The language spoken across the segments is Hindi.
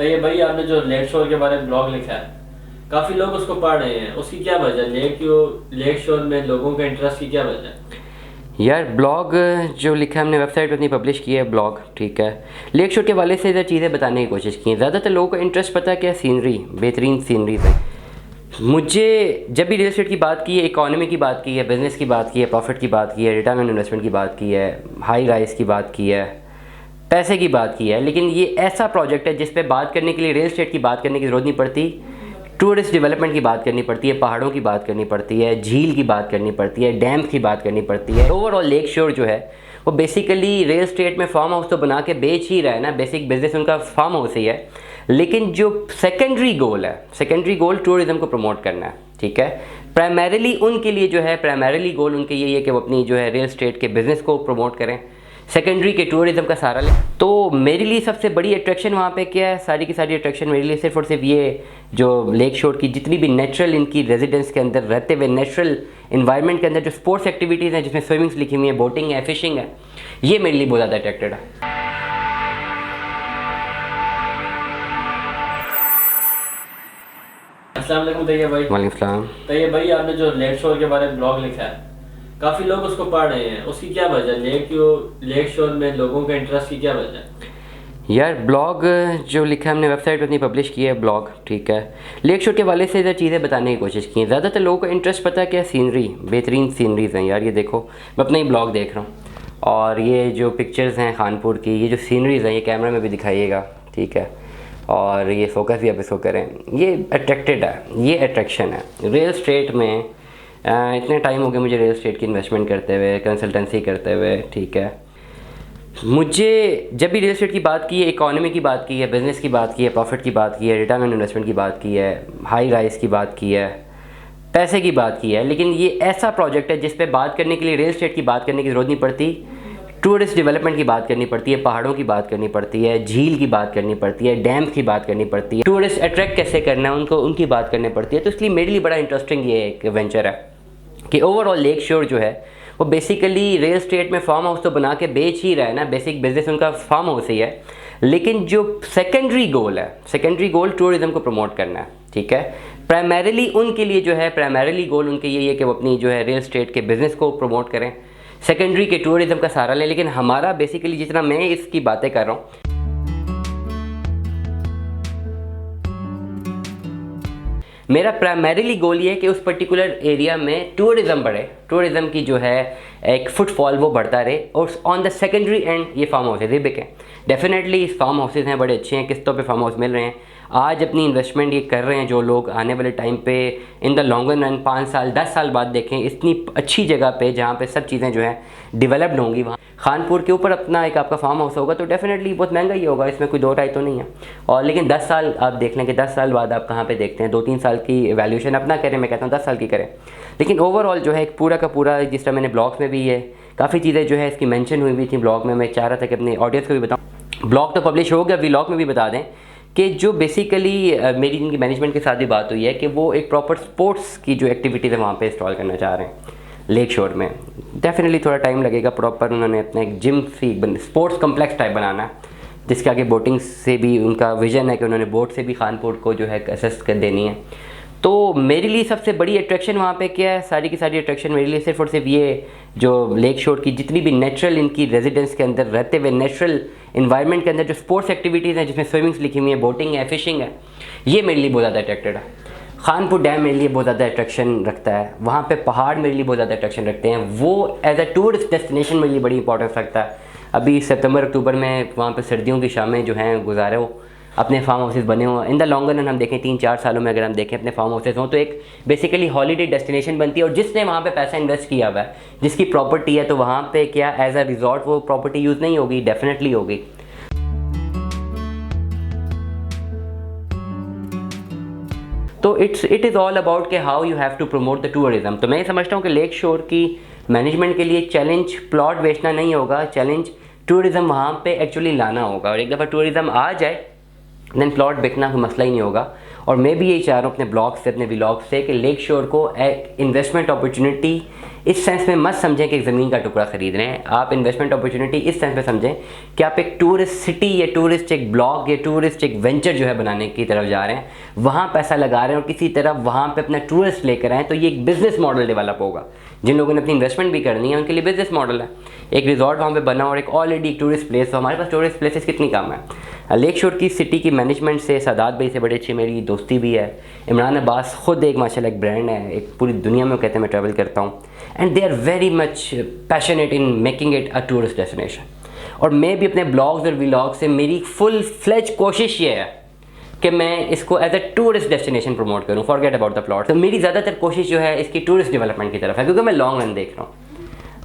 तो ये भाई आपने जो लेक शोर के बारे में ब्लॉग लिखा है, काफी लोग उसको पढ़ रहे हैं। उसकी क्या वजह है? लेक शोर में लोगों का इंटरेस्ट की क्या वजह है? यार ब्लॉग जो लिखा है हमने वेबसाइट पे अपनी पब्लिश किया है ब्लॉग, ठीक है। लेक शोर के वाले से इधर चीज़ें बताने की कोशिश की है। ज़्यादातर लोगों का इंटरेस्ट पता है क्या, सीनरी, बेहतरीन सीनरीज है। मुझे जब भी रियल एस्टेट की बात की है, इकोनॉमी की बात की है, बिज़नेस की बात की है, प्रॉफिट की बात की है, रिटर्न ऑन इन्वेस्टमेंट की बात की है, हाई राइज की बात की है, पैसे की बात की है, लेकिन ये ऐसा प्रोजेक्ट है जिस पे बात करने के लिए रियल एस्टेट की बात करने की ज़रूरत नहीं पड़ती। टूरिस्ट डेवलपमेंट की बात करनी पड़ती है, पहाड़ों की बात करनी पड़ती है, झील की बात करनी पड़ती है, डैम की बात करनी पड़ती है। ओवरऑल लेक शोर जो है वो बेसिकली रियल एस्टेट में फार्म हाउस तो बना के बेच ही रहा है ना, बेसिक बिजनेस उनका फार्म हाउस ही है। लेकिन जो सेकेंडरी गोल है, सेकेंडरी गोल टूरिज्म को प्रमोट करना है, ठीक है। प्राइमरीली उनके लिए जो है, प्राइमरीली गोल उनके ये है कि वो अपनी जो है रियल एस्टेट के बिज़नेस को प्रमोट करें, सेकेंडरी के टूरिज्म का सहारा लें। तो मेरे लिए सबसे बड़ी अट्रैक्शन वहाँ पे क्या है, सारी की सारी अट्रैक्शन मेरे लिए सिर्फ और सिर्फ ये जो लेक शोर की जितनी भी नेचुरल इनकी रेजिडेंस के अंदर रहते हुए नेचुरल इन्वायरमेंट के अंदर जो स्पोर्ट्स एक्टिविटीज़ हैं, जिसमें स्विमिंग्स लिखी हुई है, बोटिंग है, फिशिंग है, ये मेरे लिए बहुत ज़्यादा अट्रैक्टेड है। अस्सलाम वालेकुम तैयब भाई। वालेकुम सलाम। तैयब भाई आपने जो लेक शोर के बारे में ब्लॉग लिखा है, काफी लोग उसको पढ़ रहे हैं। उसकी क्या वजह है? लेक शोर में लोगों का इंटरेस्ट की क्या वजह है? यार ब्लॉग जो लिखा है हमने वेबसाइट पे अपनी पब्लिश किया है ब्लॉग, ठीक है। लेक शोर के वाले से इधर चीज़ें बताने की कोशिश की है। ज़्यादातर लोगों का इंटरेस्ट पता है क्या, सीनरी, बेहतरीन सीनरीज हैं। यार ये देखो, मैं अपना ही ब्लॉग देख रहा हूँ और ये जो पिक्चर्स हैं खानपुर की, ये जो सीनरीज हैं, ये कैमरा में भी दिखाइएगा, ठीक है। और ये फोकस भी आप इसको करें, ये अट्रैक्टेड है, ये अट्रैक्शन है रियल स्टेट में। इतने टाइम हो गए मुझे रियल स्टेट की इन्वेस्टमेंट करते हुए, कंसल्टेंसी करते हुए, ठीक है। मुझे जब भी रियल एस्टेट की बात की है, इकोनॉमी की बात की है, बिज़नेस की बात की है, प्रॉफिट की बात की है, रिटर्न ऑन इन्वेस्टमेंट की बात की है, हाई राइज की बात की है, पैसे की बात की है, लेकिन ये ऐसा प्रोजेक्ट है जिस पे बात करने के लिए रियल एस्टेट की बात करने की ज़रूरत नहीं पड़ती। टूरिस्ट डेवलपमेंट की बात करनी पड़ती है, पहाड़ों की बात करनी पड़ती है, झील की बात करनी पड़ती है, डैम की बात करनी पड़ती है, टूरिस्ट अट्रैक्ट कैसे करना है उनको, उनकी बात करनी पड़ती है। तो इसलिए मेरे लिए बड़ा इंटरेस्टिंग ये एक वेंचर है कि ओवरऑल लेक शोर जो है वो बेसिकली रियल एस्टेट में फार्म हाउस तो बना के बेच ही रहा है ना, बेसिक बिजनेस उनका फार्म हाउस ही है। लेकिन जो सेकेंडरी गोल है, सेकेंडरी गोल टूरिज्म को प्रमोट करना है, ठीक है। प्राइमरीली उनके लिए जो है, प्राइमरीली गोल उनके ये है कि वो अपनी जो है रियल एस्टेट के बिज़नेस को प्रमोट करें, सेकेंडरी के टूरिज्म का सहारा लें। लेकिन हमारा बेसिकली जितना मैं इसकी बातें कर रहा हूँ, मेरा प्राइमरीली गोल ये है कि उस पर्टिकुलर एरिया में टूरिज़्म बढ़े, टूरिज़्म की जो है एक फुटफॉल वो बढ़ता रहे। और ऑन द सेकेंडरी एंड ये फार्म हाउसेज ही बिकें। डेफिनेटली इस फार्म हाउसेज हैं, बड़े अच्छे हैं, किस्तों पे फार्म हाउस मिल रहे हैं। आज अपनी इन्वेस्टमेंट ये कर रहे हैं जो लोग, आने वाले टाइम पे इन द लॉन्गर रन 5 साल 10 साल बाद देखें इतनी अच्छी जगह पे जहाँ पे सब चीज़ें जो है डेवलप्ड होंगी, वहाँ खानपुर के ऊपर अपना एक आपका फार्म हाउस होगा, तो डेफिनेटली बहुत महंगा ही होगा, इसमें कोई दो राय तो नहीं है। और लेकिन 10 साल आप देख लें कि 10 साल बाद आप कहाँ पे देखते हैं। 2-3 साल की वैल्यूएशन अपना करें, मैं कहता हूँ 10 साल की करें। लेकिन ओवरऑल जो है एक पूरा का पूरा, जिस तरह मैंने ब्लॉग्स में भी ये काफ़ी चीज़ें जो है इसकी मेंशन हुई थी ब्लॉग में, मैं चाह रहा था कि अपनी ऑडियंस को भी बताऊँ। ब्लॉग तो पब्लिश हो गया, व्लॉग में भी बता दें कि जो बेसिकली मेरी इनकी मैनेजमेंट के साथ भी बात हुई है कि वो एक प्रॉपर स्पोर्ट्स की जो एक्टिविटीज़ है वहाँ पे इंस्टॉल करना चाह रहे हैं लेक शोर में। डेफिनेटली थोड़ा टाइम लगेगा, प्रॉपर उन्होंने अपना एक जिम सी स्पोर्ट्स कम्प्लेक्स टाइप बनाना है, जिसके आगे बोटिंग से भी उनका विजन है कि उन्होंने बोट से भी खानपुर को जो है असिस्ट कर देनी है। तो मेरे लिए सबसे बड़ी अट्रैक्शन वहाँ पे क्या है, सारी की सारी अट्रैक्शन मेरे लिए सिर्फ और सिर्फ ये जो लेक शोर की जितनी भी नेचुरल इनकी रेजिडेंस के अंदर रहते हुए नेचुरल इन्वायरमेंट के अंदर जो स्पोर्ट्स एक्टिविटीज़ हैं, जिसमें स्विमिंग्स लिखी हुई है, बोटिंग है, फिशिंग है, ये मेरे लिए बहुत ज़्यादा अट्रैक्टेड है। खानपुर डैम मेरे लिए बहुत ज़्यादा अट्रैक्शन रखता है, वहाँ पे पहाड़ मेरे लिए बहुत ज़्यादा अट्रैक्शन रखते हैं। वो एज अ टूरिस्ट डेस्टिनेशन मेरे लिए बड़ी इंपॉर्टेंस रखता है। अभी सितंबर अक्टूबर में वहाँ पे सर्दियों की शामें जो हैं गुजारे हो, अपने फार्म हाउसेज बने हुए इन द लॉन्गर रन, हम देखें 3-4 सालों में अगर हम देखें अपने फार्म हाउसेज हों तो एक बेसिकली हॉलीडे डेस्टिनेशन बनती है। और जिसने वहाँ पे पैसा इन्वेस्ट किया हुआ है, जिसकी प्रॉपर्टी है, तो वहाँ पे क्या एज अ रिजॉर्ट वो प्रॉपर्टी यूज़ नहीं होगी, डेफिनेटली होगी। तो इट इज़ ऑल अबाउट कि how you have to promote the tourism. तो मैं समझता हूँ कि लेक शोर की मैनेजमेंट के लिए चैलेंज प्लॉट बेचना नहीं होगा, चैलेंज टूरिज़्म वहाँ पे एक्चुअली लाना होगा। और एक दफ़ा टूरिज़्म आ जाए देन प्लॉट बिकना कोई मसला ही नहीं होगा। और मैं भी यही चाह रहा हूँ अपने ब्लॉग से, अपने व्लॉग से, कि लेक शोर को एक इन्वेस्टमेंट अपॉर्चुनिटी इस सेंस में मत समझें कि एक ज़मीन का टुकड़ा ख़रीद रहे हैं। आप इन्वेस्टमेंट अपॉर्चुनिटी इस सेंस में समझें कि आप एक टूरिस्ट सिटी या टूरिस्ट एक ब्लॉग या टूरिस्ट एक वेंचर जो है बनाने की तरफ जा रहे हैं, वहाँ पैसा लगा रहे हैं और किसी तरह वहाँ पे अपना टूरिस्ट लेकर आएँ, तो ये एक बिज़नेस मॉडल डेवलप होगा। जिन लोगों ने अपनी इन्वेस्टमेंट भी करनी है उनके लिए बिज़नेस मॉडल है। एक रिजॉर्ट वहाँ पे बना और एक ऑलरेडी एक टूरिस्ट प्लेस, तो हमारे पास टूरिस्ट प्लेसेस कितनी कम है। लेक शोर की सिटी की मैनेजमेंट से सादात भाई से बड़ी अच्छी मेरी दोस्ती भी है। इमरान अब्बास ख़ुद एक माशाल्लाह एक ब्रांड है, एक पूरी दुनिया में वो कहते हैं मैं ट्रैवल करता हूँ, and they are very much passionate in making it a tourist destination. और मैं भी अपने ब्लॉग्स और व्लॉग से मेरी फुल फ्लेज कोशिश ये है कि मैं इसको as a tourist destination promote करूँ, फॉरगेट अबाउट द प्लॉट। तो मेरी ज़्यादातर कोशिश जो है इसकी टूरिस्ट डेवलपमेंट की तरफ है, क्योंकि मैं लॉन्ग रन देख रहा हूँ।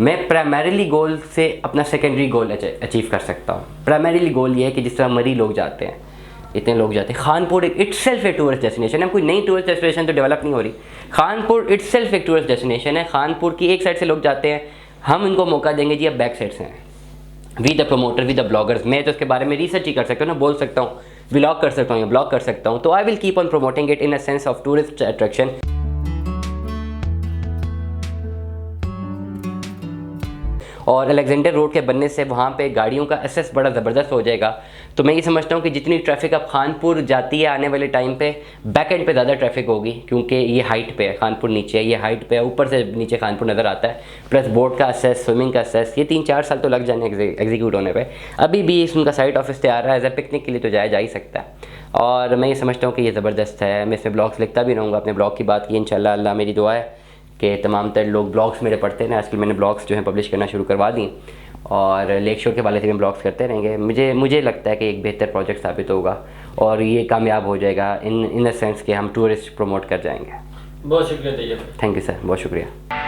मैं प्राइमरीली गोल से अपना सेकेंडरी गोल अचीव कर सकता हूँ। प्राइमरीली गोल ये है कि जिस तरह मरी लोग जाते हैं, इतने लोग जाते हैं, खानपुर एक इटसेल्फ एक टूरिस्ट डेस्टिनेशन है, कोई नई टूरिस्ट डेस्टिनेशन तो डेवलप नहीं हो रही, खानपुर इटसेल्फ एक टूरिस्ट डेस्टिनेशन है। खानपुर की एक साइड से लोग जाते हैं, हम उनको मौका देंगे जी, अब बैक साइड से हैं, we the promoter we the bloggers. मैं तो उसके बारे में रिसर्च ही कर सकता हूँ ना, बोल सकता हूँ, व्लॉग कर सकता हूँ या ब्लॉग कर सकता हूँ। तो I will keep on promoting it in a sense of tourist attraction. और अलेक्जेंडर रोड के बनने से वहाँ पे गाड़ियों का एक्सेस बड़ा ज़बरदस्त हो जाएगा। तो मैं ये समझता हूँ कि जितनी ट्रैफिक अब खानपुर जाती है आने वाले टाइम पे, बैक एंड पे ज़्यादा ट्रैफिक होगी, क्योंकि ये हाइट पे है, खानपुर नीचे है, ये हाइट पे है, ऊपर से नीचे खानपुर नज़र आता है, प्लस बोट का एक्सेस, स्विमिंग का एक्सेस, ये 3-4 साल तो लग जाने एग्जीक्यूट होने पर। अभी भी उनका साइट ऑफिस तैयार है, एज अ पिकनिक के लिए तो जाया जा ही सकता है। और मैं ये समझता हूँ कि ये ज़बरदस्त है। मैं इसमें ब्लॉग्स लिखता भी रहूँगा, अपने ब्लॉग की बात की इंशाल्लाह, अल्लाह मेरी दुआ है कि तमाम तर लोग ब्लॉग्स मेरे पढ़ते हैं ना। आजकल मैंने ब्लॉग्स जो हैं पब्लिश करना शुरू करवा दी, और लेक शोर के वाले से भी ब्लॉग्स करते रहेंगे। मुझे लगता है कि एक बेहतर प्रोजेक्ट साबित होगा और ये कामयाब हो जाएगा इन द सेंस कि हम टूरिस्ट प्रमोट कर जाएंगे। बहुत शुक्रिया तैयब। थैंक यू सर, बहुत शुक्रिया।